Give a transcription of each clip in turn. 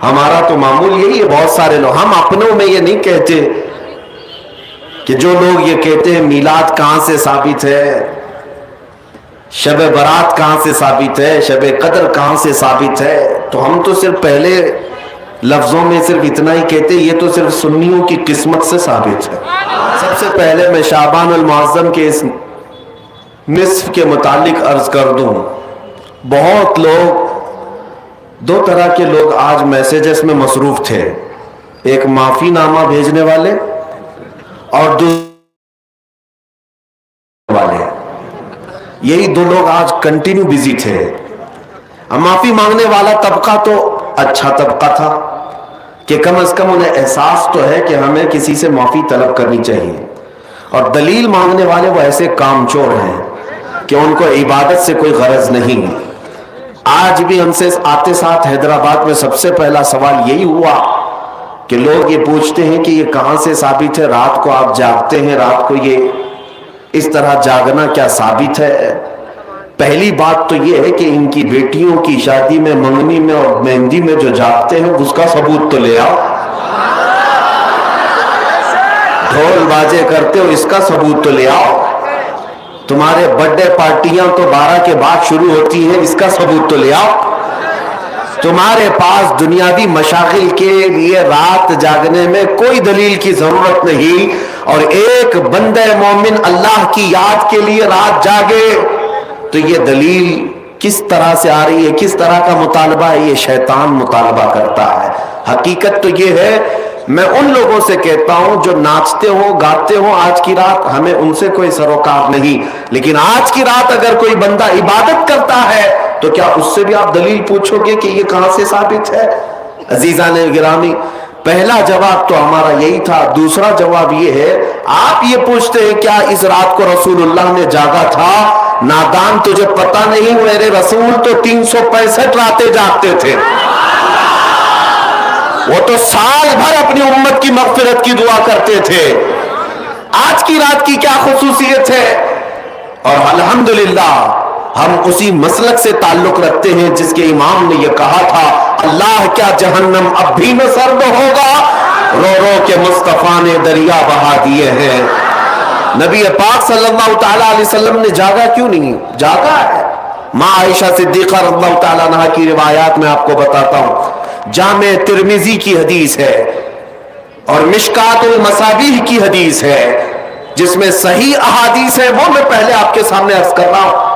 ہمارا تو معمول یہی ہے. بہت سارے لوگ, ہم اپنوں میں یہ نہیں کہتے کہ جو لوگ یہ کہتے ہیں میلاد کہاں سے ثابت ہے, شب برات کہاں سے ثابت ہے, شب قدر کہاں سے ثابت ہے, تو ہم تو صرف پہلے لفظوں میں صرف اتنا ہی کہتے, یہ تو صرف سنیوں کی قسمت سے ثابت ہے. سب سے پہلے میں شعبان المعظم کے اس نصف کے متعلق عرض کر دوں, بہت لوگ, دو طرح کے لوگ آج میسیجز میں مصروف تھے, ایک معافی نامہ بھیجنے والے اور دوسرے والے, یہی دو لوگ آج کنٹینیو بزی تھے. معافی مانگنے والا طبقہ تو اچھا طبقہ تھا کہ کم از کم انہیں احساس تو ہے کہ ہمیں کسی سے معافی طلب کرنی چاہیے, اور دلیل مانگنے والے وہ ایسے کام چور ہیں کہ ان کو عبادت سے کوئی غرض نہیں. آج بھی ہم سے آتے ساتھ حیدرآباد میں سب سے پہلا سوال یہی ہوا کہ لوگ یہ پوچھتے ہیں کہ یہ کہاں سے ثابت ہے, رات کو آپ جاگتے ہیں, رات کو یہ اس طرح جاگنا کیا ثابت ہے؟ پہلی بات تو یہ ہے کہ ان کی بیٹیوں کی شادی میں, منگنی میں اور مہندی میں جو جاگتے ہیں اس کا ثبوت تو لے آؤ. ڈھول باجے کرتے ہو, اس کا ثبوت تو لے آؤ. تمہارے برتھ ڈے پارٹیاں تو 12 کے بعد شروع ہوتی ہیں, اس کا ثبوت تو لے آؤ. تمہارے پاس دنیاوی مشاغل کے لیے رات جاگنے میں کوئی دلیل کی ضرورت نہیں, اور ایک بندہ مومن اللہ کی یاد کے لیے رات جاگے تو یہ دلیل کس طرح سے آ رہی ہے, کس طرح کا مطالبہ ہے؟ یہ شیطان مطالبہ کرتا ہے. حقیقت تو یہ ہے, میں ان لوگوں سے کہتا ہوں جو ناچتے ہوں گاتے ہوں آج کی رات, ہمیں ان سے کوئی سروکار نہیں, لیکن آج کی رات اگر کوئی بندہ عبادت کرتا ہے تو کیا اس سے بھی آپ دلیل پوچھو گے کہ یہ کہاں سے ثابت ہے؟ عزیزان گرامی, پہلا جواب تو ہمارا یہی تھا. دوسرا جواب یہ ہے, آپ یہ پوچھتے ہیں کیا اس رات کو رسول اللہ نے جاگا تھا؟ نادان, تجھے پتہ نہیں, میرے رسول تو 365 راتیں جاگتے تھے. وہ تو سال بھر اپنی امت کی مغفرت کی دعا کرتے تھے. آج کی رات کی کیا خصوصیت ہے؟ اور الحمدللہ ہم اسی مسلک سے تعلق رکھتے ہیں جس کے امام نے یہ کہا تھا, اللہ کیا جہنم اب بھی نہ سرد ہوگا, رو رو کے مصطفیٰ نے دریا بہا دیے ہیں. نبی پاک صلی اللہ تعالیٰ علیہ وسلم نے جاگا کیوں نہیں؟ جاگا ہے. ماں عائشہ صدیقہ رضی اللہ تعالیٰ عنہ کی روایات میں آپ کو بتاتا ہوں, جامع ترمذی کی حدیث ہے اور مشکات المصابیح کی حدیث ہے, جس میں صحیح احادیث ہے, وہ میں پہلے آپ کے سامنے عرض کر رہا ہوں.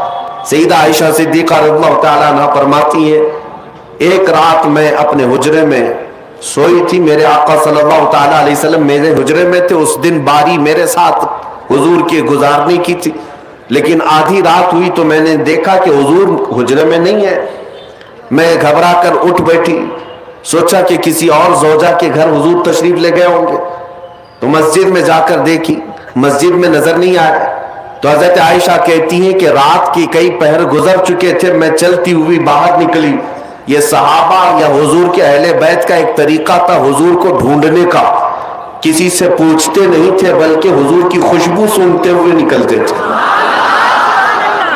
سیدہ عائشہ صدیقہ رضی اللہ تعالیٰ عنہ فرماتی ہیں, ایک رات میں اپنے حجرے میں سوئی تھی, میرے آقا صلی اللہ تعالیٰ علیہ وسلم میرے حجرے میں تھے. اس دن باری میرے ساتھ حضور کے گزارنے کی تھی, لیکن آدھی رات ہوئی تو میں نے دیکھا کہ حضور حجرے میں نہیں ہے. میں گھبرا کر اٹھ بیٹھی, سوچا کہ کسی اور زوجہ کے گھر حضور تشریف لے گئے ہوں گے, تو مسجد میں جا کر دیکھی, مسجد میں نظر نہیں آئے. تو حضرت عائشہ کہتی ہیں کہ رات کی کئی پہر گزر چکے تھے, میں چلتی ہوئی باہر نکلی. یہ صحابہ یا حضور کے اہل بیت کا ایک طریقہ تھا حضور کو ڈھونڈنے کا, کسی سے پوچھتے نہیں تھے بلکہ حضور کی خوشبو سونگتے ہوئے نکلتے تھے.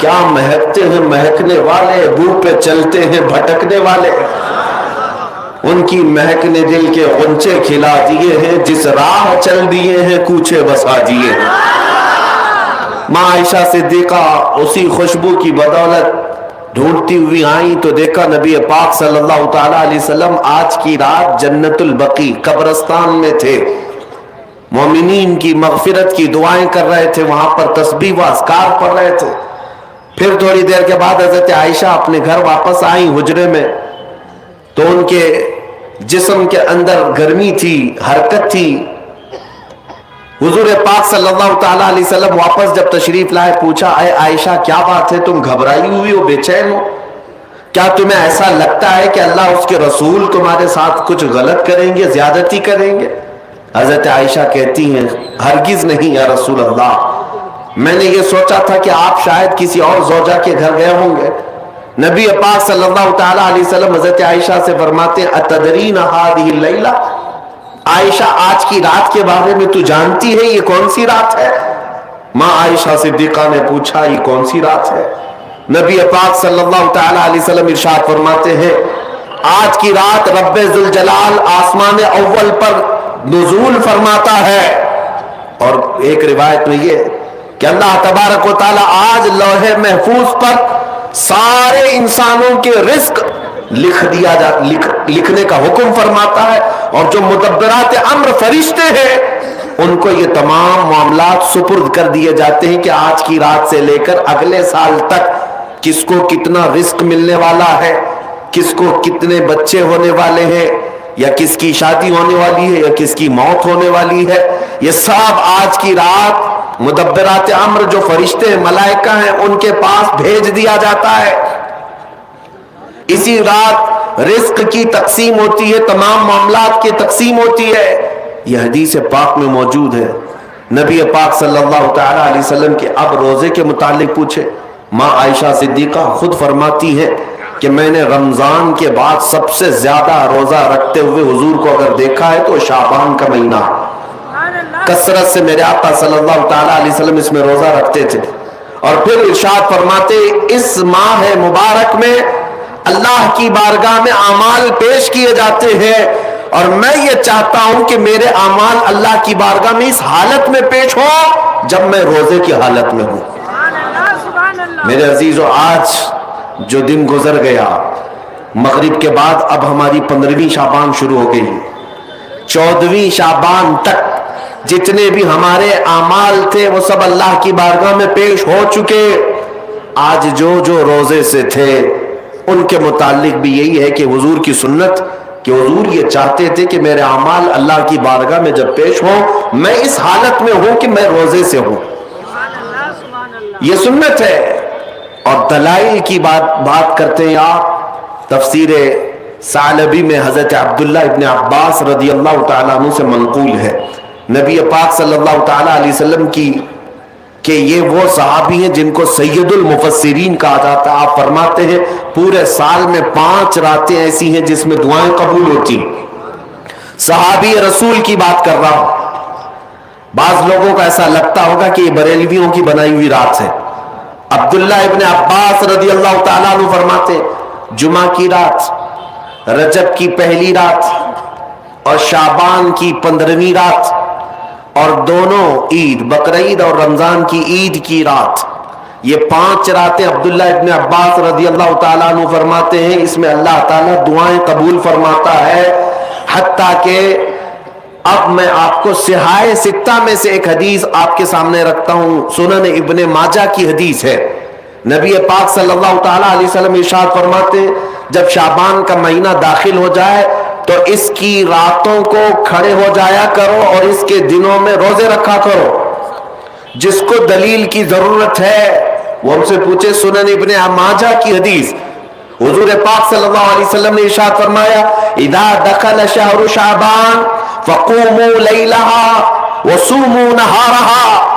کیا مہکتے ہیں مہکنے والے, بو پہ چلتے ہیں بھٹکنے والے, ان کی مہک نے دل کے غنچے کھلا دیے ہیں, جس راہ چل دیے ہیں کوچے بسا دیے. ماں عائشہ صدیقہ اسی خوشبو کی بدولت ڈھونڈتی ہوئی آئیں تو دیکھا نبی پاک صلی اللہ تعالیٰ علیہ وسلم آج کی رات جنت البقیع قبرستان میں تھے, مومنین کی مغفرت کی دعائیں کر رہے تھے, وہاں پر تسبیح و اذکار پڑھ رہے تھے. پھر تھوڑی دیر کے بعد حضرت عائشہ اپنے گھر واپس آئیں حجرے میں, تو ان کے جسم کے اندر گرمی تھی, حرکت تھی. حضور پاک صلی اللہ تعالیٰ علیہ وسلم واپس جب تشریف لائے, پوچھا اے عائشہ کیا بات ہے, تم گھبرائی ہوئی ہو, بے چین ہو, کیا تمہیں ایسا لگتا ہے کہ اللہ اس کے رسول تمہارے ساتھ کچھ غلط کریں گے, زیادتی کریں گے؟ حضرت عائشہ کہتی ہیں ہرگز نہیں یا رسول اللہ, میں نے یہ سوچا تھا کہ آپ شاید کسی اور زوجہ کے گھر گئے ہوں گے. نبی پاک صلی اللہ تعالیٰ علیہ وسلم حضرت عائشہ سے فرماتے ہیں اتدرین هذه اللیلہ, عائشہ آج کی رات کے بارے میں تو جانتی ہے یہ کون سی رات ہے؟ ماں عائشہ صدیقہ نے پوچھا یہ کون سی رات ہے؟ نبی پاک صلی اللہ تعالیٰ علیہ وسلم ارشاد فرماتے ہیں آج کی رات رب ذوالجلال آسمان اول پر نزول فرماتا ہے. اور ایک روایت میں یہ کہ اللہ تبارک و تعالی آج لوح محفوظ پر سارے انسانوں کے رزق لکھنے کا حکم فرماتا ہے، اور جو مدبرات امر فرشتے ہیں ان کو یہ تمام معاملات سپرد کر دیے جاتے ہیں کہ آج کی رات سے لے کر اگلے سال تک کس کو کتنا رزق ملنے والا ہے، کس کو کتنے بچے ہونے والے ہیں، یا کس کی شادی ہونے والی ہے، یا کس کی موت ہونے والی ہے. یہ سب آج کی رات مدبرات امر جو فرشتے ہیں، ملائکہ ہیں، ان کے پاس بھیج دیا جاتا ہے. اسی رات رزق کی تقسیم ہوتی ہے، تمام معاملات کی تقسیم ہوتی ہے. یہ حدیث پاک میں موجود ہے. نبی پاک صلی اللہ تعالی علیہ وسلم کے اب روزے کے متعلق پوچھے، ماں عائشہ صدیقہ خود فرماتی ہے کہ میں نے رمضان کے بعد سب سے زیادہ روزہ رکھتے ہوئے حضور کو اگر دیکھا ہے تو شعبان کا مہینہ، کثرت سے میرے آقا صلی اللہ تعالی علیہ وسلم اس میں روزہ رکھتے تھے. اور پھر ارشاد فرماتے اس ماہ مبارک میں اللہ کی بارگاہ میں اعمال پیش کیے جاتے ہیں، اور میں یہ چاہتا ہوں کہ میرے اعمال اللہ کی بارگاہ میں اس حالت میں پیش ہو جب میں روزے کی حالت میں ہوں. میرے عزیزو، آج جو دن گزر گیا، مغرب کے بعد اب ہماری 15ویں شعبان شروع ہو گئی. 14ویں شعبان تک جتنے بھی ہمارے اعمال تھے وہ سب اللہ کی بارگاہ میں پیش ہو چکے. آج جو روزے سے تھے ان کے متعلق بھی یہی ہے کہ حضور کی سنت کہ حضور یہ چاہتے تھے کہ میرے اعمال اللہ کی بارگاہ میں جب پیش ہوں میں اس حالت میں ہوں کہ میں روزے سے ہوں. یہ سنت ہے. اور دلائل کی بات کرتے ہیں آپ. تفسیر ثعلبی میں حضرت عبداللہ ابن عباس رضی اللہ تعالیٰ عنہ سے منقول ہے نبی پاک صلی اللہ تعالیٰ علیہ وسلم کی کہ یہ وہ صحابی ہیں جن کو سید المفسرین کہا جاتا ہے. آپ فرماتے ہیں پورے سال میں 5 راتیں ایسی ہیں جس میں دعائیں قبول ہوتی. صحابی رسول کی بات کر رہا ہوں. بعض لوگوں کا ایسا لگتا ہوگا کہ یہ بریلویوں کی بنائی ہوئی رات ہے. عبداللہ ابن عباس رضی اللہ تعالیٰ عنہ فرماتے جمعہ کی رات، رجب کی پہلی رات اور شعبان کی 15ویں رات، اور دونوں عید بقرعید اور رمضان کی عید کی رات، یہ 5 راتیں عبداللہ ابن عباس رضی اللہ تعالیٰ عنہ فرماتے ہیں اس میں اللہ تعالیٰ دعائیں قبول فرماتا ہے. حتیٰ کہ اب میں آپ کو صحاح ستہ میں سے ایک حدیث آپ کے سامنے رکھتا ہوں. سنن ابن ماجہ کی حدیث ہے. نبی پاک صلی اللہ تعالیٰ علیہ وسلم ارشاد فرماتے ہیں جب شعبان کا مہینہ داخل ہو جائے تو اس کی راتوں کو کھڑے ہو جایا کرو اور اس کے دنوں میں روزے رکھا کرو. جس کو دلیل کی ضرورت ہے وہ ہم سے پوچھے. سنن ابن ماجہ کی حدیث، حضور پاک صلی اللہ علیہ وسلم نے ارشاد فرمایا اذا دخل شہر شعبان فقوموا لیلہا وصوموا نہارہا.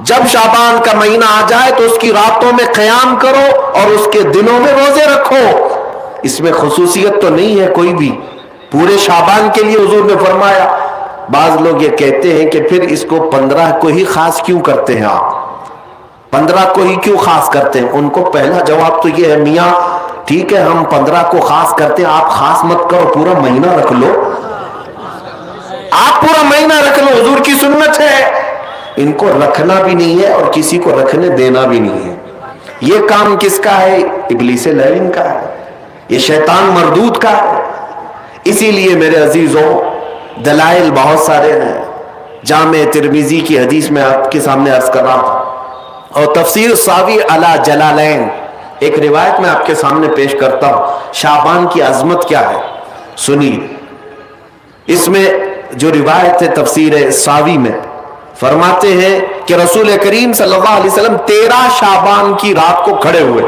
جب شعبان کا مہینہ آ جائے تو اس کی راتوں میں قیام کرو اور اس کے دنوں میں روزے رکھو. اس میں خصوصیت تو نہیں ہے کوئی بھی، پورے شعبان کے لیے حضور نے فرمایا. بعض لوگ یہ کہتے ہیں کہ پھر اس کو 15 کو ہی خاص کیوں کرتے ہیں آپ، 15 کو ہی کیوں خاص کرتے ہیں؟ ان کو پہلا جواب تو یہ ہے میاں ٹھیک ہے ہم 15 کو خاص کرتے ہیں، آپ خاص مت کرو، پورا مہینہ رکھ لو. آپ پورا مہینہ رکھ لو، حضور کی سنت ہے. ان کو رکھنا بھی نہیں ہے اور کسی کو رکھنے دینا بھی نہیں ہے. یہ کام کس کا ہے؟ ابلیس لعین کا ہے، یہ شیطان مردود کا ہے. اسی لیے میرے عزیزوں دلائل بہت سارے ہیں. جامع ترمذی کی حدیث میں آپ کے سامنے عرض کر رہا تھا، اور تفسیر ساوی علی جلالین ایک روایت میں آپ کے سامنے پیش کرتا ہوں. شعبان کی عظمت کیا ہے سنیے. اس میں جو روایت ہے تفسیر ساوی میں فرماتے ہیں کہ رسول کریم صلی اللہ علیہ وسلم 13 شعبان کی رات کو کھڑے ہوئے.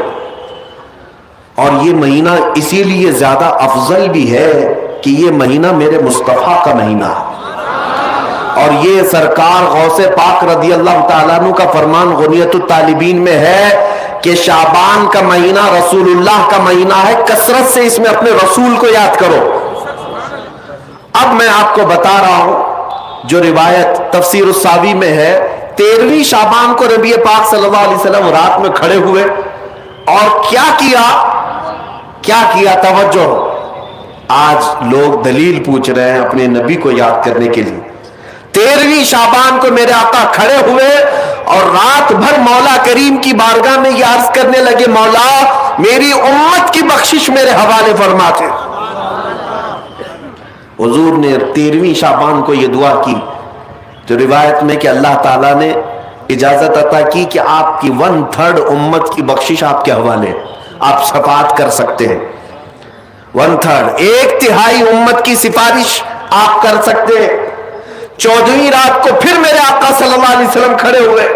اور یہ مہینہ اسی لیے زیادہ افضل بھی ہے کہ یہ مہینہ میرے مصطفیٰ کا مہینہ ہے، اور یہ سرکار غوث پاک رضی اللہ تعالیٰ عنہ کا فرمان غنیت الطالبین میں ہے کہ شعبان کا مہینہ رسول اللہ کا مہینہ ہے، کثرت سے اس میں اپنے رسول کو یاد کرو. اب میں آپ کو بتا رہا ہوں جو روایت تفسیر الساوی میں ہے، 13ویں شعبان کو نبی پاک صلی اللہ علیہ وسلم رات میں کھڑے ہوئے اور کیا کیا توجہ. آج لوگ دلیل پوچھ رہے ہیں اپنے نبی کو یاد کرنے کے لیے. 13ویں شعبان کو میرے آقا کھڑے ہوئے اور رات بھر مولا کریم کی بارگاہ میں یہ عرض کرنے لگے, مولا میری امت کی بخشش میرے حوالے فرماتے. حضور نے 13ویں شعبان کو یہ دعا کی تو روایت میں کہ اللہ تعالیٰ نے اجازت عطا کی کہ آپ کی 1/3 امت کی بخشش آپ کے حوالے, آپ شفاعت کر سکتے ہیں. 1/3 1/3 امت کی سفارش آپ کر سکتے ہیں. 14ویں رات کو پھر میرے آقا صلی اللہ علیہ وسلم کھڑے ہوئے,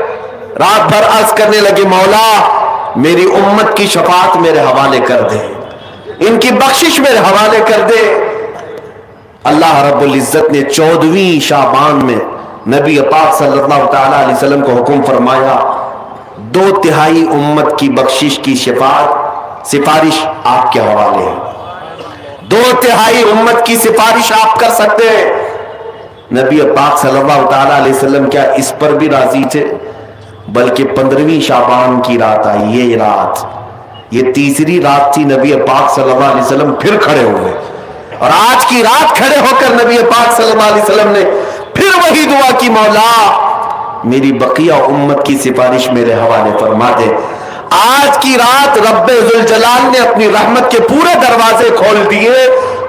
رات بھر عرض کرنے لگے, مولا میری امت کی شفاعت میرے حوالے کر دے, ان کی بخشش میرے حوالے کر دے. اللہ رب العزت نے 14ویں شعبان میں نبی پاک صلی اللہ تعالی علیہ وسلم کو حکم فرمایا 2/3 امت کی بخشش کی شفاعت سفارش آپ کے حوالے ہے. 2/3 امت کی سفارش آپ کر سکتے ہیں. نبی پاک صلی اللہ تعالی علیہ وسلم کیا اس پر بھی راضی تھے, بلکہ 15ویں شعبان کی رات آئی, یہ رات, یہ تیسری رات تھی. نبی پاک صلی اللہ علیہ وسلم پھر کھڑے ہوئے اور آج کی رات کھڑے ہو کر نبی پاک صلی اللہ علیہ وسلم نے پھر وہی دعا کی, مولا میری بقیہ امت کی سفارش میرے حوالے فرما دے. آج کی رات رب ذوالجلال نے اپنی رحمت کے پورے دروازے کھول دیے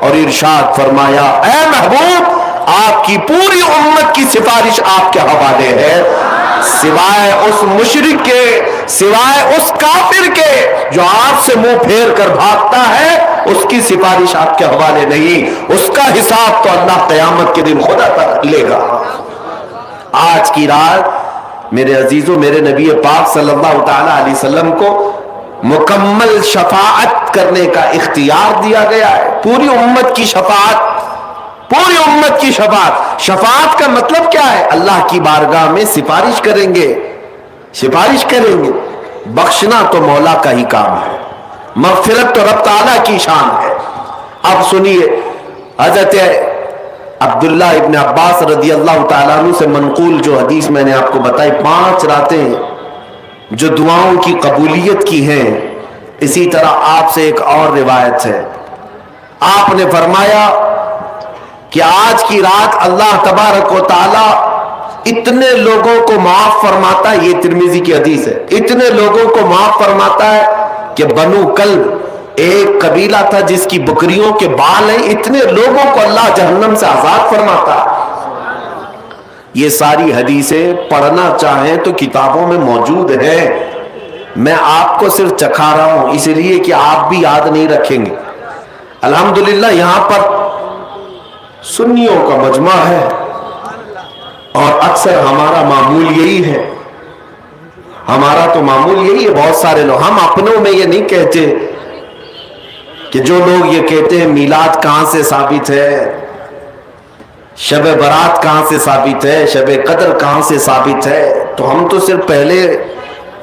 اور ارشاد فرمایا, اے محبوب آپ کی پوری امت کی سفارش آپ کے حوالے ہے, سوائے اس مشرک کے, سوائے اس کافر کے جو آپ سے منہ پھیر کر بھاگتا ہے, اس کی سفارش آپ کے حوالے نہیں. اس کا حساب تو اللہ قیامت کے دن خدا تک لے گا. آج کی رات میرے عزیزوں, میرے نبی پاک صلی اللہ تعالی علیہ وسلم کو مکمل شفاعت کرنے کا اختیار دیا گیا ہے. پوری امت کی شفاعت, پوری امت کی شفاعت. شفاعت کا مطلب کیا ہے؟ اللہ کی بارگاہ میں سفارش کریں گے, سفارش کریں گے. بخشنا تو مولا کا ہی کام ہے, مغفرت تو رب تعالیٰ کی شان ہے. اب سنیے, حضرت عبداللہ ابن عباس رضی اللہ تعالیٰ عنہ سے منقول جو حدیث میں نے آپ کو بتائی, 5 راتیں جو دعاؤں کی قبولیت کی ہیں, اسی طرح آپ سے ایک اور روایت ہے. آپ نے فرمایا کہ آج کی رات اللہ تبارک و تعالی اتنے لوگوں کو معاف فرماتا ہے, یہ ترمذی کی حدیث ہے, اتنے لوگوں کو معاف فرماتا ہے کہ بنو کلب ایک قبیلہ تھا جس کی بکریوں کے بال ہیں, اتنے لوگوں کو اللہ جہنم سے آزاد فرماتا ہے. یہ ساری حدیثیں پڑھنا چاہیں تو کتابوں میں موجود ہیں. میں آپ کو صرف چکھا رہا ہوں اس لیے کہ آپ بھی یاد نہیں رکھیں گے. الحمدللہ یہاں پر سنیوں کا مجمع ہے اور اکثر ہمارا معمول یہی ہے, ہمارا تو معمول یہی ہے. بہت سارے لوگ, ہم اپنوں میں یہ نہیں کہتے کہ جو لوگ یہ کہتے ہیں میلاد کہاں سے ثابت ہے, شب برات کہاں سے ثابت ہے, شب قدر کہاں سے ثابت ہے, تو ہم تو صرف پہلے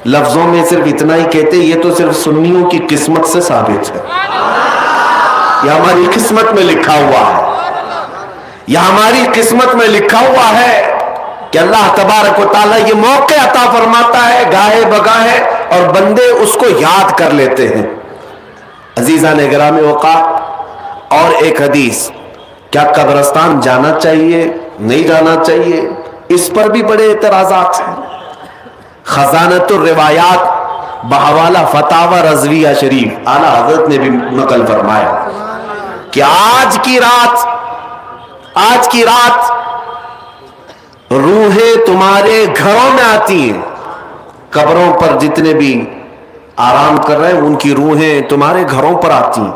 لفظوں میں صرف اتنا ہی کہتے, یہ تو صرف سنیوں کی قسمت سے ثابت ہے. یہ ہماری قسمت میں لکھا ہوا ہے, یہ ہماری قسمت میں لکھا ہوا ہے کہ اللہ تبارک و تعالیٰ یہ موقع عطا فرماتا ہے گاہے بگاہے اور بندے اس کو یاد کر لیتے ہیں. عزیزان گرامی اوقات, اور ایک حدیث, کیا قبرستان جانا چاہیے نہیں جانا چاہیے, اس پر بھی بڑے اعتراضات ہیں. خزانۃ الروایات بحوالہ فتاوی رضویہ شریف اعلیٰ حضرت نے بھی نقل فرمایا کہ آج کی رات روحیں تمہارے گھروں میں آتی ہیں. قبروں پر جتنے بھی آرام کر رہے ہیں ان کی روحیں تمہارے گھروں پر آتی ہیں,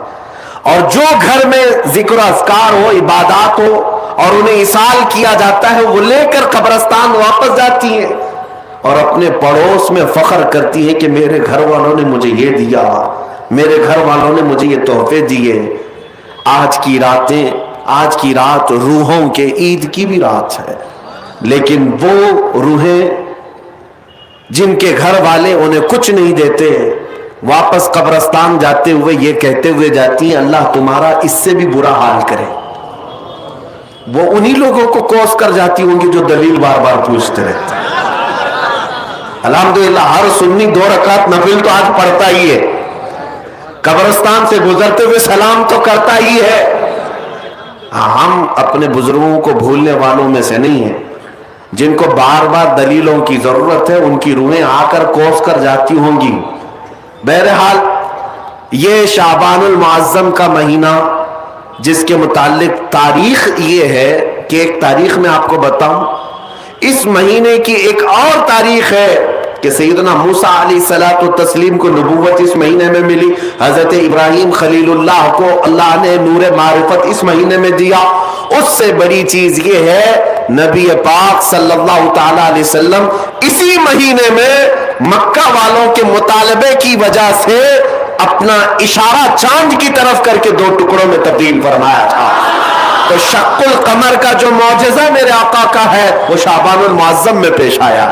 اور جو گھر میں ذکر و اذکار ہو, عبادات ہو اور انہیں ایصال کیا جاتا ہے, وہ لے کر قبرستان واپس جاتی ہیں اور اپنے پڑوس میں فخر کرتی ہیں کہ میرے گھر والوں نے مجھے یہ دیا, میرے گھر والوں نے مجھے یہ تحفے دیے. آج کی رات روحوں کے عید کی بھی رات ہے, لیکن وہ روحیں جن کے گھر والے انہیں کچھ نہیں دیتے, واپس قبرستان جاتے ہوئے یہ کہتے ہوئے جاتی ہیں اللہ تمہارا اس سے بھی برا حال کرے. وہ انہی لوگوں کو کوس کر جاتی ہوں گی جو دلیل بار بار پوچھتے رہتے ہیں. الحمدللہ ہر سنی 2 رکعت نفل تو آج پڑھتا ہی ہے, قبرستان سے گزرتے ہوئے سلام تو کرتا ہی ہے, ہم اپنے بزرگوں کو بھولنے والوں میں سے نہیں ہیں، جن کو بار بار دلیلوں کی ضرورت ہے ان کی روحیں آ کر کوس کر جاتی ہوں گی۔ بہرحال یہ شعبان المعظم کا مہینہ، جس کے متعلق تاریخ یہ ہے کہ ایک تاریخ میں آپ کو بتاؤں، اس مہینے کی ایک اور تاریخ ہے کہ سیدنا موسیٰ علیہ الصلوۃ والتسلیم کو نبوت اس مہینے میں ملی، حضرت ابراہیم خلیل اللہ کو اللہ نے نور معرفت اس مہینے میں دیا۔ اس سے بڑی چیز یہ ہے نبی پاک صلی اللہ تعالی علیہ وسلم اسی مہینے میں مکہ والوں کے مطالبے کی وجہ سے اپنا اشارہ چاند کی طرف کر کے 2 ٹکڑوں میں تبدیل فرمایا تھا۔ تو شق القمر کا جو معجزہ میرے آقا کا ہے وہ شعبان المعظم میں پیش آیا،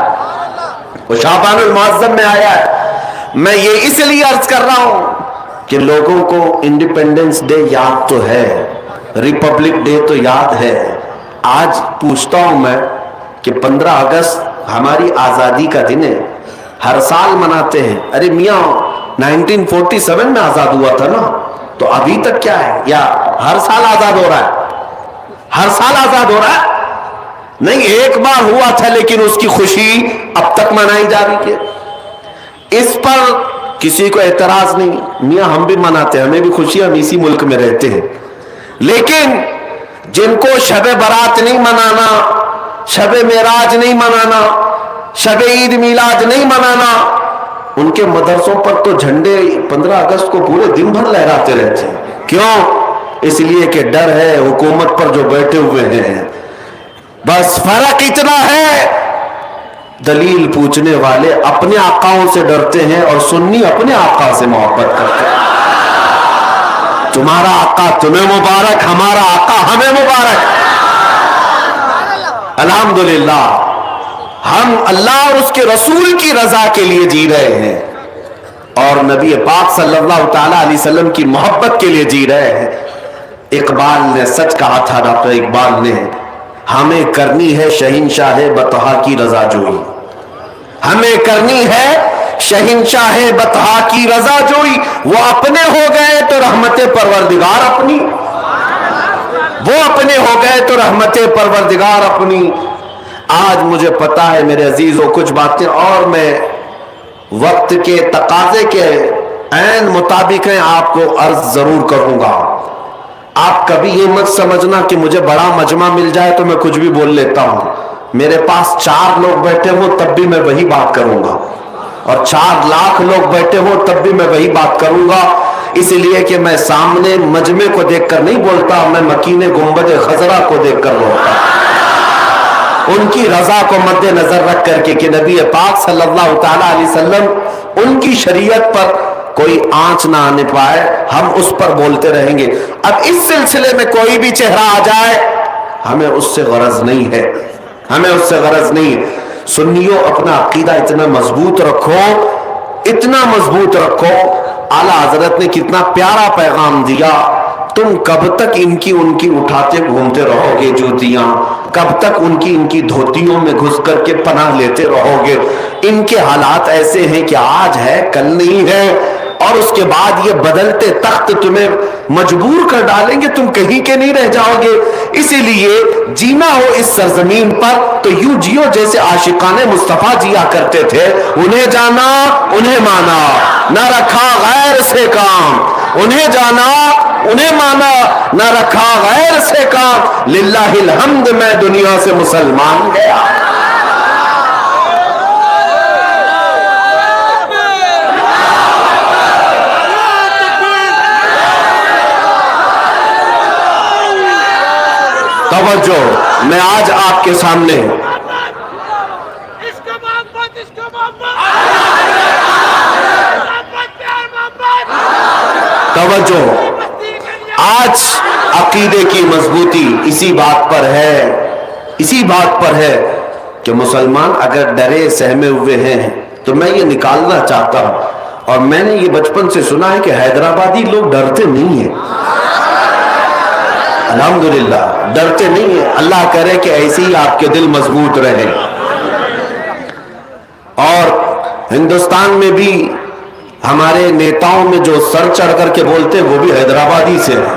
وہ شعبان المعظم میں آیا ہے۔ میں یہ اس لیے عرض کر رہا ہوں کہ لوگوں کو انڈیپینڈنس ڈے یاد تو ہے، ریپبلک ڈے تو یاد ہے۔ آج پوچھتا ہوں میں کہ 15 اگست ہماری آزادی کا دن ہے، ہر سال مناتے ہیں۔ ارے میاں 1947 میں آزاد ہوا تھا نا، تو ابھی تک کیا ہے؟ یا ہر سال آزاد ہو رہا ہے؟ ہر سال آزاد ہو رہا ہے؟ نہیں، ایک بار ہوا تھا لیکن اس کی خوشی اب تک منائی جا رہی ہے۔ اس پر کسی کو اعتراض نہیں، میاں ہم بھی مناتے ہیں، ہمیں بھی خوشی، ہم اسی ملک میں رہتے ہیں۔ لیکن جن کو شب برات نہیں منانا، شب معراج نہیں منانا، شب عید میلاد نہیں منانا، ان کے مدرسوں پر تو جھنڈے 15 اگست کو پورے دن بھر لہراتے رہتے ہیں۔ کیوں؟ اس لیے کہ ڈر ہے حکومت پر جو بیٹھے ہوئے ہیں۔ بس فرق اتنا ہے، دلیل پوچھنے والے اپنے آقاؤں سے ڈرتے ہیں اور سنی اپنے آقا سے محبت کرتے ہیں۔ تمہارا آقا تمہیں مبارک، ہمارا آقا ہمیں مبارک۔ الحمدللہ ہم اللہ اور اس کے رسول کی رضا کے لیے جی رہے ہیں اور نبی پاک صلی اللہ تعالی علیہ وسلم کی محبت کے لیے جی رہے ہیں۔ اقبال نے سچ کہا تھا، ڈاکٹر اقبال نے، ہمیں کرنی ہے شہنشاہ بطحا کی رضا جوئی، ہمیں کرنی ہے شہنشاہ بطحا کی رضا جوئی۔ وہ اپنے ہو گئے تو رحمت پروردگار اپنی، وہ اپنے ہو گئے تو رحمت پروردگار اپنی۔ آج مجھے پتا ہے میرے عزیزوں کچھ باتیں اور میں وقت کے تقاضے کے عین مطابق ہیں آپ کو عرض ضرور کروں گا۔ آپ کبھی یہ مت سمجھنا کہ مجھے بڑا مجمع مل جائے تو میں کچھ بھی بول لیتا ہوں۔ میرے پاس 4 لوگ بیٹھے ہوں تب بھی میں وہی بات کروں گا، اور 4 لاکھ لوگ بیٹھے ہوں تب بھی میں وہی بات کروں گا، اس لیے کہ میں سامنے مجمع کو دیکھ کر نہیں بولتا، میں مکین گنبد خضرا کو دیکھ کر بولتا، ان کی رضا کو مد نظر رکھ کر کے کہ نبی پاک صلی اللہ تعالی علیہ وسلم ان کی شریعت پر کوئی آنچ نہ آنے پائے، ہم اس پر بولتے رہیں گے۔ اب اس سلسلے میں کوئی بھی چہرہ آ جائے ہمیں اس سے غرض نہیں ہے، ہمیں اس سے غرض نہیں۔ سنیوں اپنا عقیدہ اتنا مضبوط رکھو، اتنا مضبوط رکھو۔ اعلیٰ حضرت نے کتنا پیارا پیغام دیا، تم کب تک ان کی اٹھاتے گھومتے رہو گے جوتیاں، کب تک ان کی دھوتیوں میں گھس کر کے پناہ لیتے رہو گے؟ ان کے حالات ایسے ہیں کہ آج ہے کل نہیں ہے، اور اس کے بعد یہ بدلتے تخت تمہیں مجبور کر ڈالیں گے، تم کہیں کے نہیں رہ جاؤ گے۔ اسی لیے جینا ہو اس سرزمین پر تو یوں جیو جیسے عاشقان مصطفیٰ جیا کرتے تھے، انہیں جانا انہیں مانا، نہ رکھا غیر سے کام، انہیں جانا انہیں مانا، نہ رکھا غیر سے کام، للہ الحمد میں دنیا سے مسلمان گیا۔ توجہ، میں آج آپ کے سامنے توجہ، آج عقیدے کی مضبوطی اسی بات پر ہے کہ مسلمان اگر ڈرے سہمے ہوئے ہیں تو میں یہ نکالنا چاہتا ہوں، اور میں نے یہ بچپن سے سنا ہے کہ حیدرآبادی لوگ ڈرتے نہیں ہیں، الحمدللہ ڈرتے نہیں ہیں۔ اللہ کرے کہ ایسے ہی آپ کے دل مضبوط رہے، اور ہندوستان میں بھی ہمارے نیتاؤں میں جو سر چڑھ کر کے بولتے ہیں وہ بھی حیدرآبادی سے ہیں،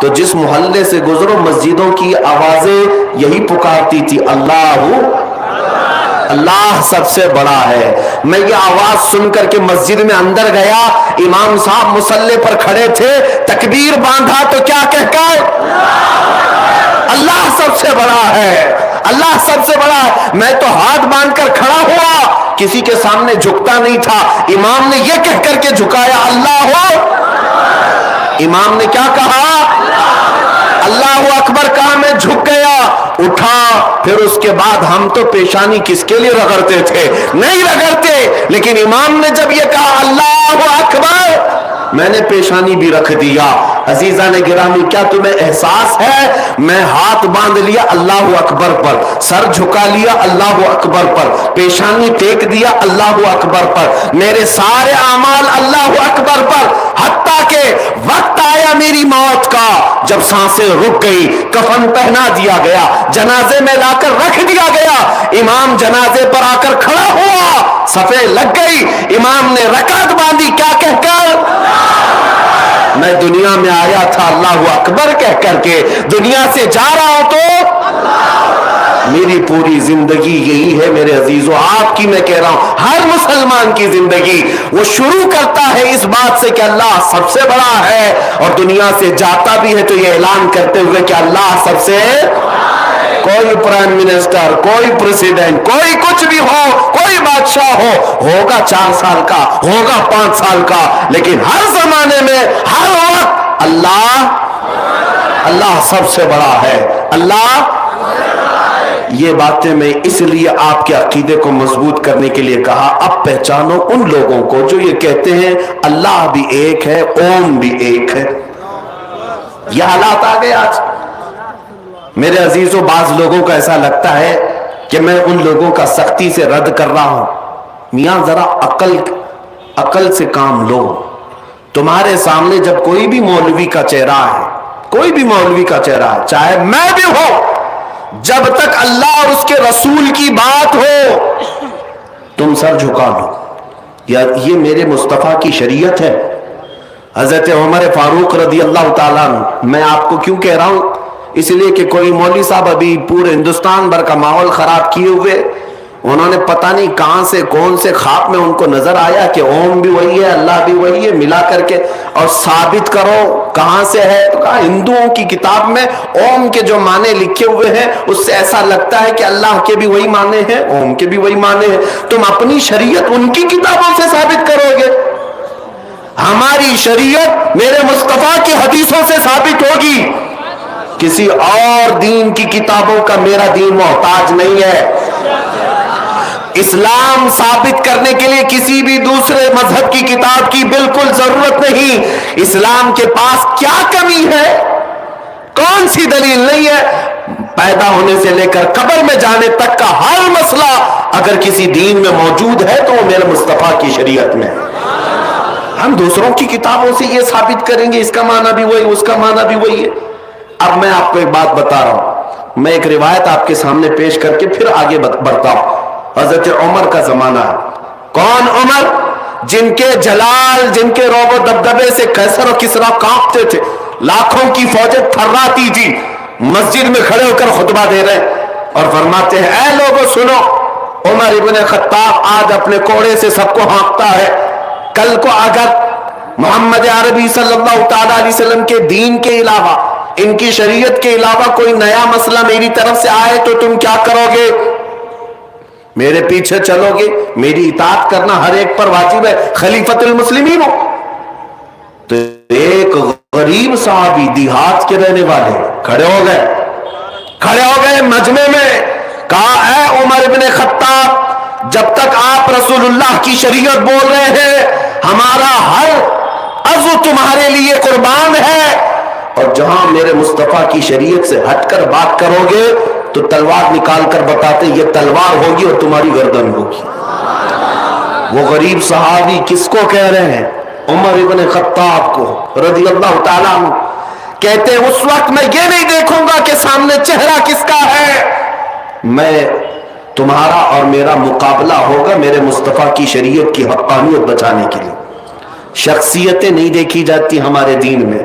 تو جس محلے سے گزرو مسجدوں کی آوازیں یہی پکارتی تھی، اللہ سب سے بڑا ہے۔ میں یہ آواز سن کر کے مسجد میں اندر گیا، امام صاحب مصلی پر کھڑے تھے، تکبیر باندھا تو کیا کہہ کر؟ اللہ سب سے بڑا ہے، اللہ سب سے بڑا ہے۔ میں تو ہاتھ باندھ کر کھڑا ہوا، کسی کے سامنے جھکتا نہیں تھا۔ امام نے یہ کہہ کر کے جھکایا، اللہ ہو۔ امام نے کیا کہا؟ اللہ اکبر کہا، میں جھک گیا، اٹھا۔ پھر اس کے بعد ہم تو پیشانی کس کے لیے رگڑتے تھے؟ نہیں رگڑتے، لیکن امام نے جب یہ کہا اللہ اکبر، میں نے پیشانی بھی رکھ دیا۔ عزیزان گرامی، کیا تمہیں احساس ہے؟ میں ہاتھ باندھ لیا اللہ اکبر پر، سر جھکا لیا اللہ اکبر پر، پیشانی ٹیک دیا اللہ اکبر پر، میرے سارے اعمال اللہ اکبر پر، حتیٰ کہ وقت آیا میری موت کا، جب سانسیں رک گئی، کفن پہنا دیا گیا، جنازے میں لا کر رکھ دیا گیا، امام جنازے پر آ کر کھڑا ہوا، صفیں لگ گئی، امام نے رکعت باندھی، کیا کہہ کر؟ میں دنیا میں آیا تھا اللہ اکبر کہہ کر کے، دنیا سے جا رہا ہوں تو میری پوری زندگی یہی ہے میرے عزیزو، آپ کی میں کہہ رہا ہوں، ہر مسلمان کی زندگی وہ شروع کرتا ہے اس بات سے کہ اللہ سب سے بڑا ہے، اور دنیا سے جاتا بھی ہے تو یہ اعلان کرتے ہوئے کہ اللہ سب سے، کوئی پرائم منسٹر، کوئی پریزیڈنٹ، کوئی کچھ بھی ہو، کوئی بادشاہ ہو، ہوگا 4 سال کا، ہوگا 5 سال کا، لیکن ہر زمانے میں ہر وقت اللہ سب سے بڑا ہے، اللہ۔ یہ باتیں میں اس لیے آپ کے عقیدے کو مضبوط کرنے کے لیے کہا۔ اب پہچانو ان لوگوں کو جو یہ کہتے ہیں اللہ بھی ایک ہے، اوم بھی ایک ہے۔ یہ حالات آ گئے آج میرے عزیزوں۔ بعض لوگوں کو ایسا لگتا ہے کہ میں ان لوگوں کا سختی سے رد کر رہا ہوں۔ میاں ذرا عقل سے کام لو۔ تمہارے سامنے جب کوئی بھی مولوی کا چہرہ ہے، کوئی بھی مولوی کا چہرہ ہے، چاہے میں بھی ہوں، جب تک اللہ اور اس کے رسول کی بات ہو تم سر جھکا لو، یہ میرے مصطفیٰ کی شریعت ہے۔ حضرت عمر فاروق رضی اللہ تعالیٰ عنہ، میں آپ کو کیوں کہہ رہا ہوں؟ اس لیے کہ کوئی مولوی صاحب ابھی پورے ہندوستان بھر کا ماحول خراب کیے ہوئے، انہوں نے پتہ نہیں کہاں سے کون سے خواب میں ان کو نظر آیا کہ اوم بھی وہی ہے، اللہ بھی وہی ہے، ملا کر کے اور ثابت کرو کہاں سے ہے، تو کہا ہندوؤں کی کتاب میں اوم کے جو معنی لکھے ہوئے ہیں اس سے ایسا لگتا ہے کہ اللہ کے بھی وہی معنی ہیں، اوم کے بھی وہی معنی ہیں۔ تم اپنی شریعت ان کی کتابوں سے ثابت کرو گے؟ ہماری شریعت میرے مصطفیٰ کی حدیثوں سے ثابت ہوگی۔ کسی اور دین کی کتابوں کا میرا دین محتاج نہیں ہے۔ اسلام ثابت کرنے کے لیے کسی بھی دوسرے مذہب کی کتاب کی بالکل ضرورت نہیں۔ اسلام کے پاس کیا کمی ہے؟ کون سی دلیل نہیں ہے؟ پیدا ہونے سے لے کر قبر میں جانے تک کا ہر مسئلہ اگر کسی دین میں موجود ہے تو وہ میرے مصطفیٰ کی شریعت میں۔ ہم دوسروں کی کتابوں سے یہ ثابت کریں گے اس کا معنی بھی وہی، اس کا معنی بھی وہی ہے۔ اب میں آپ کو ایک بات بتا رہا ہوں، میں ایک روایت آپ کے سامنے پیش کر کے پھر آگے بڑھتا ہوں۔ حضرت عمر کا زمانہ ہے۔ کون عمر؟ جن کے جلال، جن کے روب و دبدبے سے قیصر و کسریٰ کانپتے تھے، لاکھوں کی فوجیں تھراتی تھی، مسجد میں کھڑے ہو کر خطبہ دے رہے اور فرماتے ہیں اے لوگوں سنو، عمر ابن خطاب آج اپنے کوڑے سے سب کو ہانکتا ہے، کل کو اگر محمد عربی صلی اللہ تعالی علیہ وسلم کے دین کے علاوہ، ان کی شریعت کے علاوہ کوئی نیا مسئلہ میری طرف سے آئے تو تم کیا کرو گے؟ میرے پیچھے چلو گے؟ میری اطاعت کرنا ہر ایک پر واجب ہے، خلیفۃ المسلمین ہو۔ تو ایک غریب صحابی دیہات کے رہنے والے کھڑے ہو گئے مجمع میں، کہا اے عمر ابن خطاب، جب تک آپ رسول اللہ کی شریعت بول رہے ہیں ہمارا ہر عضو تمہارے لیے قربان ہے، اور جہاں میرے مصطفیٰ کی شریعت سے ہٹ کر بات کرو گے تو تلوار نکال کر بتاتے یہ تلوار ہوگی اور تمہاری گردن ہوگی۔ وہ غریب صحابی کس کو کہہ رہے ہیں؟ عمر ابن خطاب کو رضی اللہ تعالیٰ عنہ۔ کہتے ہیں اس وقت میں یہ نہیں دیکھوں گا کہ سامنے چہرہ کس کا ہے، میں تمہارا اور میرا مقابلہ ہوگا میرے مصطفیٰ کی شریعت کی حقانیت بچانے کے لیے۔ شخصیتیں نہیں دیکھی جاتی ہمارے دین میں،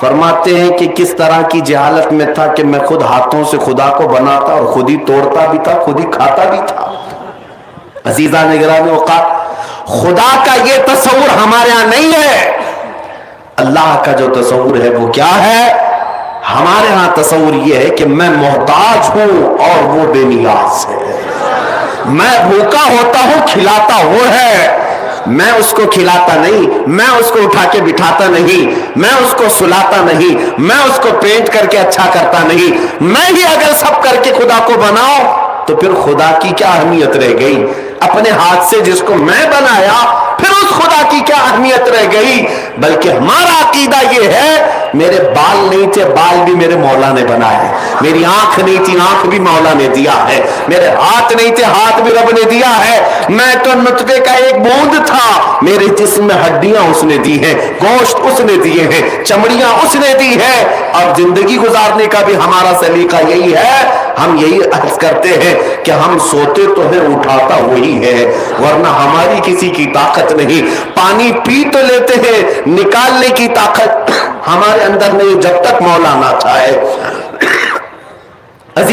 فرماتے ہیں کہ کس طرح کی جہالت میں تھا کہ میں خود ہاتھوں سے خدا کو بناتا اور خود ہی توڑتا بھی تھا، خود ہی کھاتا بھی تھا۔ عزیزان گرامی اوقات، خدا کا یہ تصور ہمارے ہاں نہیں ہے۔ اللہ کا جو تصور ہے وہ کیا ہے؟ ہمارے ہاں تصور یہ ہے کہ میں محتاج ہوں اور وہ بے نیاز ہے، میں بھوکا ہوتا ہوں کھلاتا وہ ہے، میں اس کو کھلاتا نہیں، میں اس کو اٹھا کے بٹھاتا نہیں، میں اس کو سلاتا نہیں، میں اس کو پینٹ کر کے اچھا کرتا نہیں، میں ہی اگر سب کر کے خدا کو بناؤ تو پھر خدا کی کیا اہمیت رہ گئی؟ اپنے ہاتھ سے جس کو میں بنایا پھر اس خدا کی کیا اہمیت رہ گئی؟ بلکہ ہمارا عقیدہ یہ ہے میرے بال نہیں تھے، بال بھی میرے مولا نے بنائے، میری آنکھ نہیں تھی، آنکھ بھی مولا نے دیا ہے، میرے ہاتھ نہیں تھے، ہاتھ بھی رب نے دیا ہے، میں تو نطفے کا ایک بوند تھا، میرے جسم میں ہڈیاں اس نے دی ہیں، گوشت اس نے دیے ہیں، چمڑیاں اس نے دی ہے، اور زندگی گزارنے کا بھی ہمارا سلیقہ یہی ہے۔ ہم یہی عرض کرتے ہیں کہ ہم سوتے تو ہیں، اٹھاتا وہی ہے، ورنہ ہماری کسی کی طاقت نہیں۔ پانی پی تو لیتے ہیں، نکالنے کی طاقت ہمارے اندر نہیں جب تک مولا نہ چاہے۔